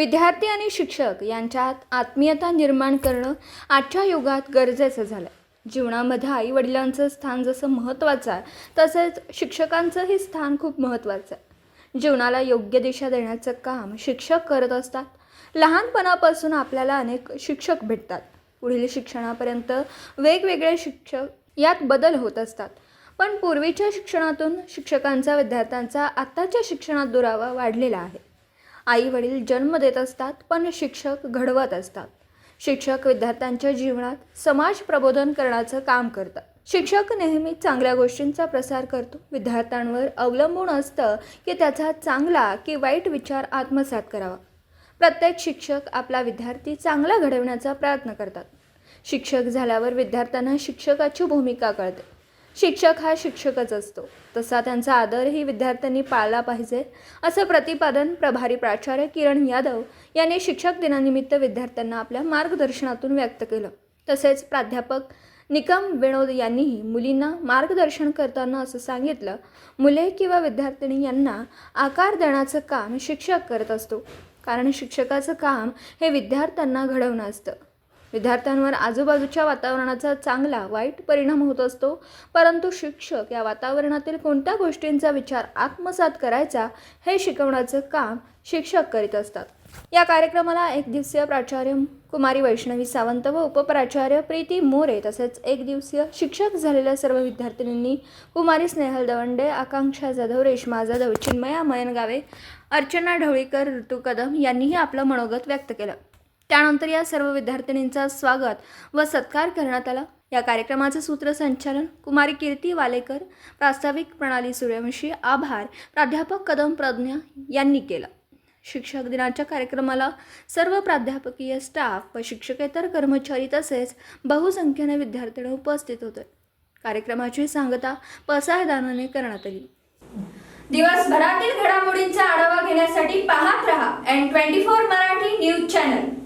विद्यार्थी आणि शिक्षक यांच्यात आत्मीयता निर्माण करणं आजच्या युगात गरजेचं झालं आहे. जीवनामध्ये आईवडिलांचं स्थान जसं महत्त्वाचं आहे, तसेच शिक्षकांचंही स्थान खूप महत्त्वाचं आहे. जीवनाला योग्य दिशा देण्याचं काम शिक्षक करत असतात. लहानपणापासून आपल्याला अनेक शिक्षक भेटतात. पुढील शिक्षणापर्यंत वेगवेगळे शिक्षक यात बदल होत असतात. पण पूर्वीच्या शिक्षणातून शिक्षकांचा विद्यार्थ्यांचा आत्ताच्या शिक्षणात दुरावा वाढलेला आहे. आई वडील जन्म देत असतात, पण शिक्षक घडवत असतात. शिक्षक विद्यार्थ्यांच्या जीवनात समाज प्रबोधन करण्याचं काम करतात. शिक्षक नेहमी चांगल्या गोष्टींचा प्रसार करतो. विद्यार्थ्यांवर अवलंबून असतं की त्याचा चांगला की वाईट विचार आत्मसात करावा. प्रत्येक शिक्षक आपला विद्यार्थी चांगला घडवण्याचा प्रयत्न करतात. शिक्षक झाल्यावर विद्यार्थ्यांना शिक्षकाची भूमिका कळते. शिक्षक हा शिक्षकच असतो, तसा त्यांचा आदरही विद्यार्थ्यांनी पाळला पाहिजे, असं प्रतिपादन प्रभारी प्राचार्य किरण यादव यांनी शिक्षक दिनानिमित्त विद्यार्थ्यांना आपल्या मार्गदर्शनातून व्यक्त केलं. तसेच प्राध्यापक निकम विनोद यांनीही मुलींना मार्गदर्शन करताना असं सांगितलं, मुले किंवा विद्यार्थिनी यांना आकार देण्याचं काम शिक्षक करत असतो, कारण शिक्षकाचं काम हे विद्यार्थ्यांना घडवणं असतं. विद्यार्थ्यांवर आजूबाजूच्या वातावरणाचा चांगला वाईट परिणाम होत असतो, परंतु शिक्षक या वातावरणातील कोणत्या गोष्टींचा विचार आत्मसात करायचा हे शिकवण्याचं काम शिक्षक करीत असतात. या कार्यक्रमाला एक दिवसीय प्राचार्य कुमारी वैष्णवी सावंत व उपप्राचार्य प्रीती मोरे तसेच एक दिवसीय शिक्षक झालेल्या सर्व विद्यार्थिनींनी कुमारी स्नेहल दवंडे, आकांक्षा जाधव, रेश्मा जाधव, चिन्मया मयनगावे, अर्चना ढवळीकर, ऋतू कदम यांनीही आपलं मनोगत व्यक्त केलं. त्यानंतर या सर्व विद्यार्थिनींचा स्वागत व सत्कार करण्यात आला. या कार्यक्रमाचे सूत्रसंचालन कुमारी कीर्ती वालेकर, प्रास्ताविक प्रणाली सूर्यवंशी, आभार प्राध्यापक कदम प्रज्ञा यांनी केला. शिक्षक दिनाच्या कार्यक्रमाला सर्व प्राध्यापकीय स्टाफ व शिक्षकेतर कर्मचारी तसेच बहुसंख्येने विद्यार्थी उपस्थित होते. कार्यक्रमाची सांगता पसायदानाने करण्यात आली. दिवसभरातील घडामोडींचा आढावा घेण्यासाठी पाहत रहा N24 मराठी न्यूज चॅनल.